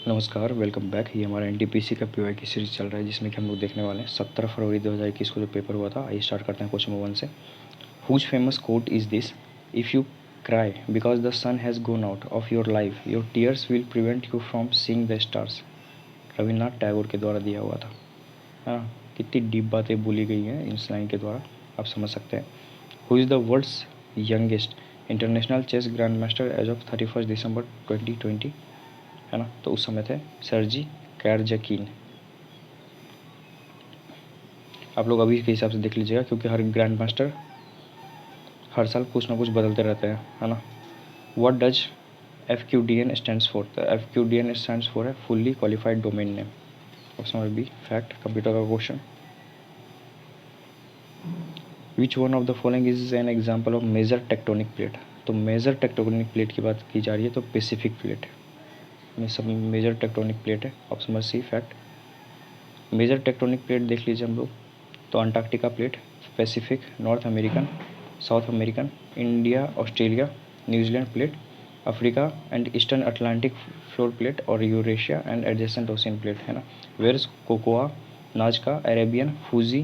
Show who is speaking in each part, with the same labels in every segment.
Speaker 1: नमस्कार, welcome back. ये हमारा एनटीपीसी का पीवाई की सीरीज चल रहा है जिसमें कि हम लोग देखने वाले हैं 17 फरवरी 2021 को जो पेपर हुआ था। आइए स्टार्ट करते हैं क्वेश्चन नंबर 1 से। Whose famous quote is this? If you cry because the sun has gone out of your life, your tears will prevent you from seeing the stars. Rabindranath Tagore के द्वारा दिया हुआ था। हाँ, कितनी डीप बातें बोली गई हैं इस लाइन के द्वारा, आप समझ सकते हैं। Who is the world's youngest international chess grand master as of 31 December 2020? है ना, तो उस समय थे सर्जी कैरजकीन। आप लोग अभी के हिसाब से देख लीजिएगा क्योंकि हर ग्रैंड मास्टर हर साल कुछ ना कुछ बदलते रहते हैं, है ना। What does FQDN stands for? तो FQDN स्टैंड्स फॉर है fully qualified domain name. Option number B fact, computer का question. Which one of the following is an example of major tectonic plate? तो मेजर टेक्टोनिक प्लेट की बात की जा रही है तो पैसिफिक प्लेट में सब मेजर टेक्टोनिक प्लेट है। Option number C fact. Major tectonic plate देख लीजिए हम लोग, तो Antarctica plate, Pacific, North American, South American, India, Australia, New Zealand plate, Africa and eastern Atlantic floor plate और Eurasia and adjacent ocean plate, है ना। Whereas Cocos, Nazca, Arabian, Fiji,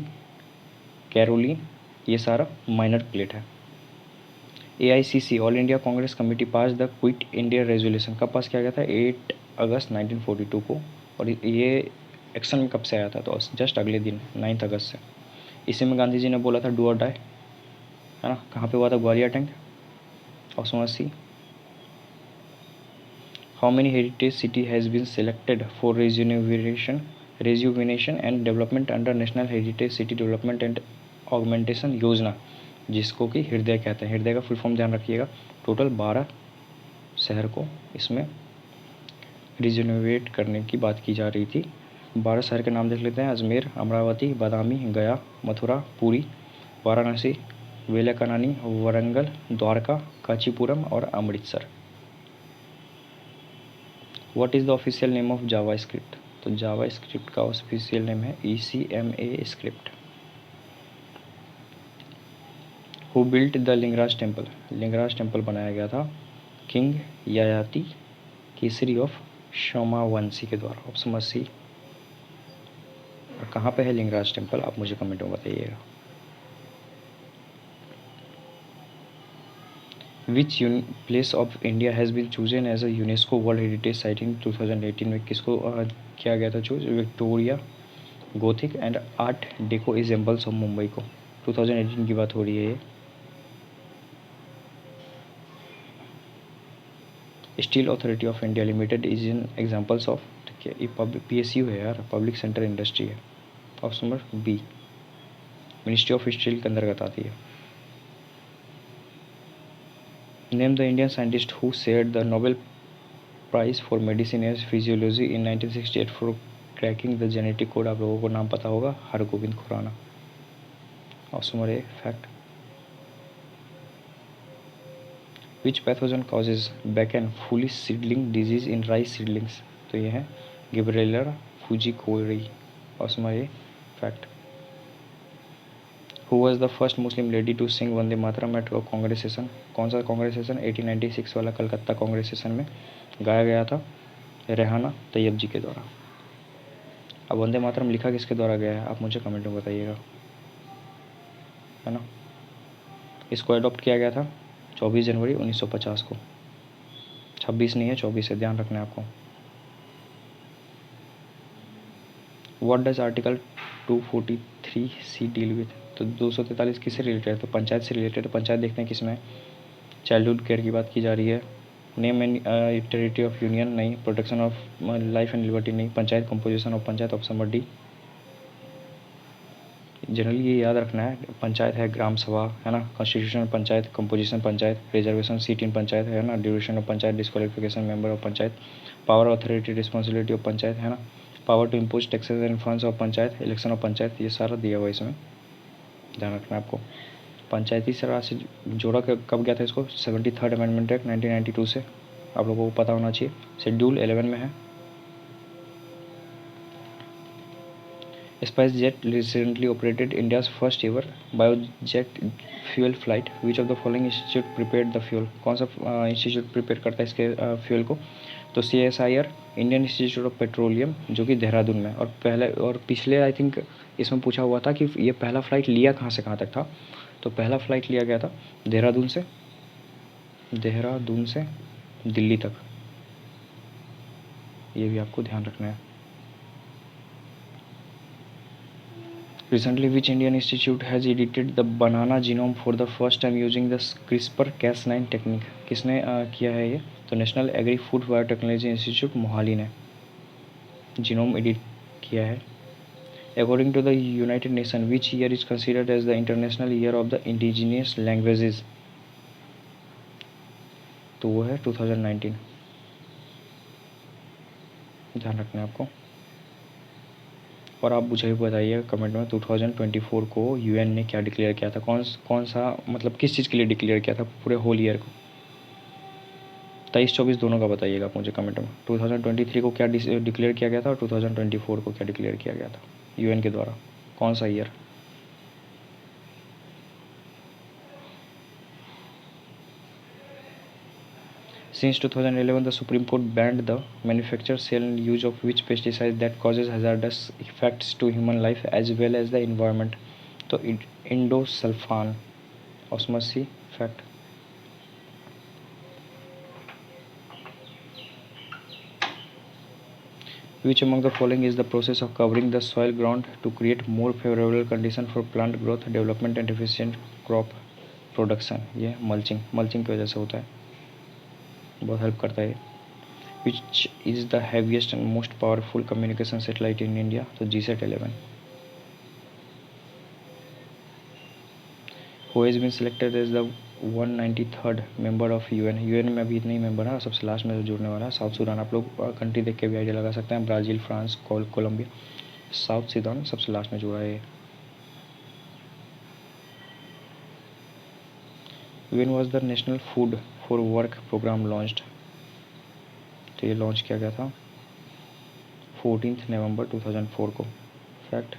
Speaker 1: Caroline, ये सारा माइनर प्लेट है। AICC All India Congress Committee pass the Quit India resolution कब पास किया गया था? 8 अगस्त 1942 को। और ये एक्शन में कब से आया था? तो जस्ट अगले दिन 9 अगस्त से। इसी में गांधी जी ने बोला था डू और डाई, है ना। कहाँ पे हुआ था? Gwalior tank. Option C. How many heritage city has been selected for rejuvenation and development under national heritage city development and augmentation Yojana, जिसको कि हृदय कहते हैं। हृदय का फुल फॉर्म ध्यान रखिएगा। टोटल 12 शहर को इसमें रिजोनोवेट करने की बात की जा रही थी। 12 शहर के नाम देख लेते हैं। अजमेर, अमरावती, बादामी, गया, मथुरा, पुरी, वाराणसी, वेलकनानी, वरंगल, द्वारका, कांचीपुरम और Amritsar. What is the official name of JavaScript? तो जावा स्क्रिप्ट का ऑफिशियल नेम है ECMA स्क्रिप्ट। Who built the Lingaraj temple? Lingaraj temple बनाया गया था किंग ययाति केसरी ऑफ सोमावंशी के द्वारा। Option C. और कहाँ पे है लिंगराज टेम्पल, आप मुझे कमेंट में बताइएगा। Which place of India has been chosen as a UNESCO world heritage site in 2018 में? किसको किया गया था choose? Victoria Gothic and art deco examples of Mumbai को। 2018 की बात हो रही है ये। Steel authority of India limited is in examples of, ये PSU है यार, पब्लिक सेक्टर इंडस्ट्री है। Option number B ministry of steel के अंतर्गत आती है। Name the Indian scientist who shared the Nobel prize for medicine एज physiology in 1968 for cracking the genetic code. आप लोगों को नाम पता होगा, Hargobind Khorana. Option number A fact. Which pathogen causes back and foolish seedling disease in rice seedlings? तो ये है Gibberella fujikuroi. Option number A fact. Who was the first Muslim lady to sing Vande Mataram at Congress session? कौन सा Congress session? 1896 वाला Calcutta Congress session में गाया गया था रेहाना तैयब जी के द्वारा। अब वंदे मातरम लिखा किसके द्वारा गया है, आप मुझे कमेंट में बताइएगा, है ना। इसको अडॉप्ट किया गया था 24 जनवरी 1950 को। 26 नहीं है, 24 है, ध्यान रखना है आपको। What does article 243C deal with? तो 243 किससे रिलेटेड है? तो पंचायत से रिलेटेड है। पंचायत देखते हैं किसमें। चाइल्डहुड केयर की बात की जा रही है। Name and territory of union नहीं। Protection of life and liberty नहीं। Panchayat, composition of panchayat. Option number D. Generally ये याद रखना है, पंचायत है ग्राम सभा, है ना। Constitution panchayat, composition panchayat, reservation seat in panchayat, है ना। Duration of panchayat, disqualification member of panchayat, power authority responsibility of panchayat, है ना। Power to impose taxes and funds of panchayat, election of panchayat, ये सारा दिया हुआ इसमें, ध्यान रखना है आपको। पंचायती राज से जोड़ा कब गया था इसको? 73rd अमेंडमेंट एक्ट 1992 से, आप लोगों को पता होना चाहिए। शेड्यूल 11 में है। SpiceJet recently operated India's first ever biojet fuel flight. Which of the following institute prepared the fuel? कौन सा इंस्टीट्यूट प्रिपेयर करता है इसके फ्यूल को? तो तो CSIR Indian institute of petroleum जो कि देहरादून में, और पिछले आई थिंक इसमें पूछा हुआ था कि ये पहला फ़्लाइट लिया कहाँ से कहाँ तक था। तो पहला फ़्लाइट लिया गया था देहरादून से दिल्ली तक, ये भी आपको ध्यान रखना है। Recently, which Indian institute has edited the banana genome for the first time using the CRISPR-Cas9 technique? किसने किया है ये? तो national agri food biotechnology institute Mohali ने जीनोम एडिट किया है। According to the United Nations, which year is considered as the International Year of the Indigenous Languages? तो वो है 2019, ध्यान रखना है आपको। और आप मुझे भी बताइए कमेंट में 2024 को UN ने क्या डिक्लेयर किया था, कौन सा मतलब किस चीज़ के लिए डिक्लेयर किया था पूरे होल ईयर को। 23-24 दोनों का बताइएगा आप मुझे कमेंट में। 2023 को क्या डिक्लेयर किया गया था और 2024 को क्या डिक्लेयर किया गया था UN के द्वारा, कौन सा year. Since 2011, the Supreme Court banned the manufacture, sale and use of which pesticide that causes hazardous effects to human life as well as the environment. तो इंडोसल्फान, ऑस्मस C fact. Which among the following is the process of covering the soil ground to create more favorable condition for plant growth, development and efficient crop production? ये mulching की वजह से होता है, बहुत help करता है। Which is the heaviest and most powerful communication satellite in India? तो GSAT-11. Who has been selected as the 193rd member of UN में अभी इतने ही मेंबर है, सबसे लास्ट में जो जुड़ने वाला है साउथ सूडान। आप लोग कंट्री देख के भी आइडिया लगा सकते हैं, Brazil, France, Colombia, South Sudan सबसे लास्ट में जुड़ा है। When was the national food for work programme launched? तो ये लॉन्च किया गया था 14 नवंबर 2004 को, फैक्ट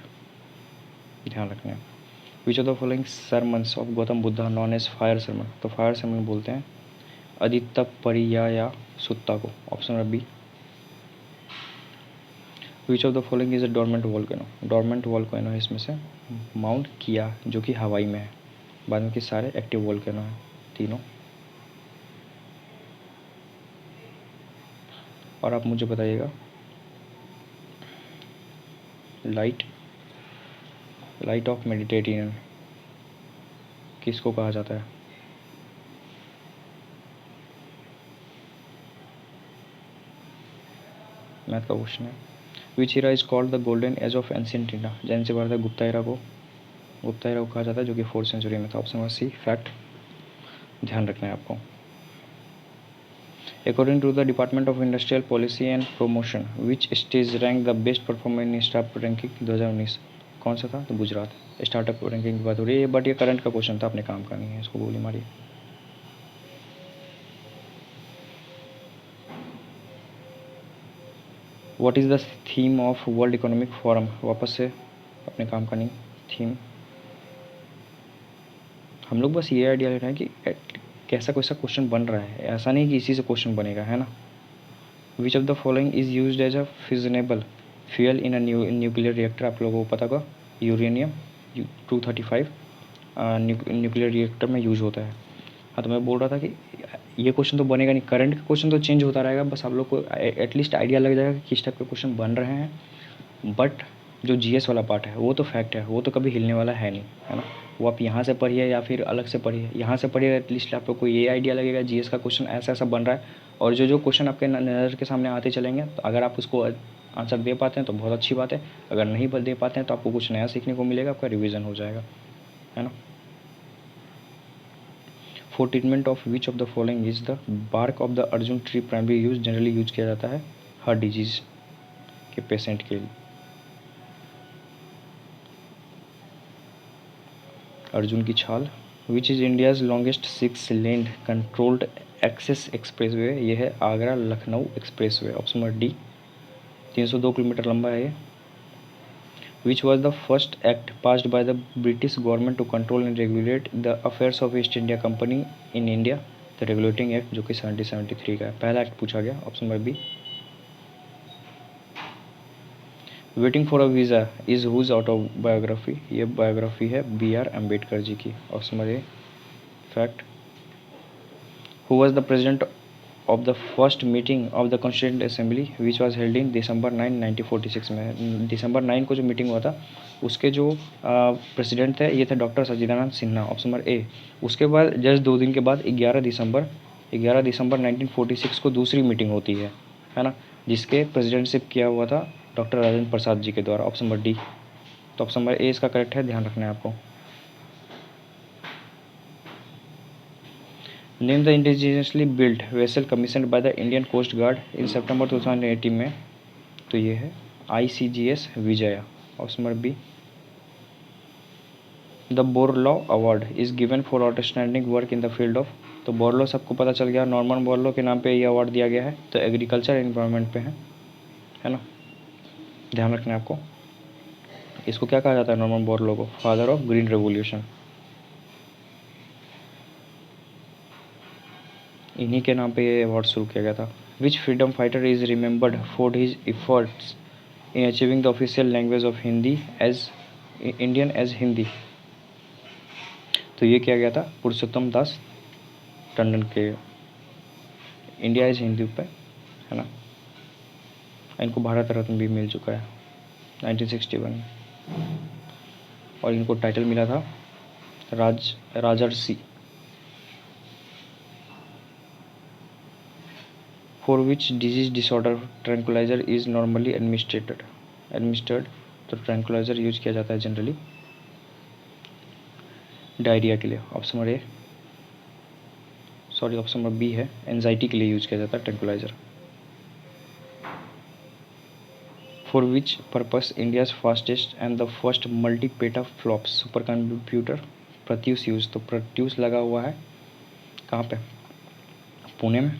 Speaker 1: ध्यान रखना है। Which of the following sermons of Gautam Buddha known as fire sermon? तो फायर सरमन बोलते हैं आदित्य परिया सुत्ता को, option number B. Which of the following is a dormant volcano? Dormant volcano है इसमें से माउंट किया जो कि हवाई में है, बाद में के सारे एक्टिव वोल्केनो हैं तीनों। और आप मुझे बताइएगा लाइट ऑफ मेडिटेरियन किसको कहा जाता है? मैथ का क्वेश्चन है। विच era is called the golden age of ancient India? Jain से भारत गुप्ता एरा को कहा जाता है जो कि 4th सेंचुरी में था, ऑप्शन नंबर सी फैक्ट ध्यान रखना है आपको। According to the Department of Industrial Policy and Promotion, which state ranked the best performer in startup ranking 2019? कौन सा था? तो गुजरात। स्टार्टअप रैंकिंग की बात हो रही है, बट ये करंट का क्वेश्चन था, अपने काम का नहीं है, इसको गोली मारिए। What is the theme of world economic forum? वापस से अपने काम का नहीं, थीम। हम लोग बस ये आइडिया ले रहे हैं कि कैसा कोई सा क्वेश्चन बन रहा है, ऐसा नहीं कि इसी से क्वेश्चन बनेगा, है ना। Which of the following is used as a fissionable fuel in a nuclear reactor? आप लोगों को पता होगा यूरेनियम 235 न्यूक्लियर रिएक्टर में यूज होता है। हाँ, तो मैं बोल रहा था कि ये क्वेश्चन तो बनेगा नहीं, करंट का क्वेश्चन तो चेंज होता रहेगा, बस आप लोग को एटलीस्ट आइडिया लग जाएगा कि किस टाइप के क्वेश्चन बन रहे हैं। बट जो जीएस वाला पार्ट है वो तो फैक्ट है, वो तो कभी हिलने वाला है नहीं, है ना। वो आप यहाँ से पढ़िए या फिर अलग से पढ़िए, यहाँ से पढ़िए एटलीस्ट आप लोग को ये आइडिया लगेगा जीएस का क्वेश्चन ऐसा ऐसा बन रहा है। और जो क्वेश्चन आपके नज़र के सामने आते चलेंगे, तो अगर आप उसको आंसर दे पाते हैं तो बहुत अच्छी बात है, अगर नहीं दे पाते हैं तो आपको कुछ नया सीखने को मिलेगा, आपका रिविज़न हो जाएगा, है ना। For treatment of which of the following is the bark of the Arjun tree primary use? Generally use किया जाता है हार्ट डिजीज़ के पेशेंट के लिए। अर्जुन की छाल। Which is India's longest 6 lane controlled access expressway? ये है Agra Lucknow expressway, option number D. 302 kilometre लंबा है ये। Which was the first act passed by the British government to control and regulate the affairs of East India Company in India? The regulating act जो कि 1773 का है। पहला act पूछा गया, option number B. Waiting for a visa is whose autobiography, ये biography है B.R. Ambedkar ji की। Option number A fact. Who was the president of the first meeting of the constituent assembly which was held in December 9, 1946 में। December 9 को जो meeting हुआ था उसके जो प्रेसिडेंट थे ये थे डॉक्टर सच्चिदानंद सिन्हा, ऑप्शन नंबर ए। उसके बाद जस्ट 2 दिन के बाद 11 दिसंबर 1946 को दूसरी मीटिंग होती है ना, जिसके प्रेसिडेंटशिप किया हुआ था डॉक्टर राजेंद्र प्रसाद जी के द्वारा, ऑप्शन नंबर डी। तो ऑप्शन नंबर ए इसका करेक्ट है, ध्यान रखना है आपको। Name the indigenously built vessel commission by the Indian coast guard in September 2018 में, तो ये है ICGS Vijaya, option number B. The Borlaug award is given for outstanding work in the field of, तो बोरलॉ सबको पता चल गया, नॉर्मन बोरलॉ के नाम पे ये अवार्ड दिया गया है, तो एग्रीकल्चर एनवायरनमेंट पे है ना, ध्यान रखना है आपको। इसको क्या कहा जाता है नॉर्मन बोरलॉ को? Father of green revolution. इन्हीं के नाम पे ये अवार्ड शुरू किया गया था। Which freedom fighter is remembered for his efforts in achieving the official language of Hindi as Indian as Hindi, तो ये किया गया था पुरुषोत्तम दास टंडन के इंडिया एज हिंदी पे, है ना। इनको भारत रत्न भी मिल चुका है 1961 में, और इनको टाइटल मिला था Rajarshi. For which disease disorder tranquilliser is normally administered, तो ट्रैंकुलाइजर यूज किया जाता है जनरली डायरिया के लिए, option number A, sorry option number B है, एंजाइटी के लिए यूज किया जाता है tranquilliser. For which purpose India's fastest and the first multi peta flops super computer Pratyush use, तो प्रत्यूष लगा हुआ है कहाँ पे? पुणे में,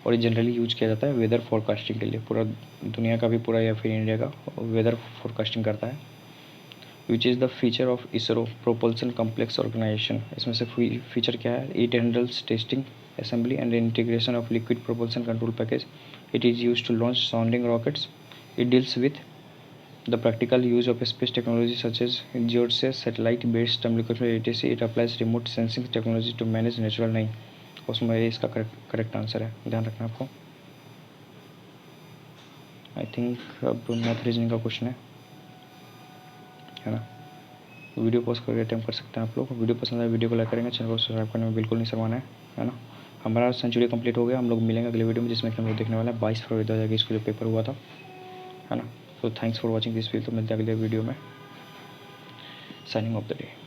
Speaker 1: और ये जनरली यूज किया जाता है वेदर फोरकास्टिंग के लिए, पूरा दुनिया का भी पूरा या फिर इंडिया का वेदर फोरकास्टिंग करता है। Which is the feature of ISRO propulsion complex organisation, इसमें से फीचर क्या है? It handles testing assembly and integration of liquid propulsion control package, it is use to launch sounding rockets, it deals with the practical use of space technology such as geodesy satellite based communication etc, it applies remote sensing technology to manage natural, नहीं, उसमें इसका correct answer है, ध्यान रखना आपको। I think अब math reasoning का question है ना। वीडियो पॉज करके अटेम्प्ट कर सकते हैं आप लोग। वीडियो पसंद आए वीडियो को लाइक करेंगे, चैनल को सब्सक्राइब करने में बिल्कुल नहीं शर्माना है ना। हमारा सेंचुरी कंप्लीट हो गया, हम लोग मिलेंगे अगले वीडियो में जिसमें कि हम लोग देखने वाले हैं 22 फरवरी 2021 को जो पेपर हुआ था, है ना। तो thanks for watching this video, तो मिलते हैं अगले वीडियो में। Signing off the day.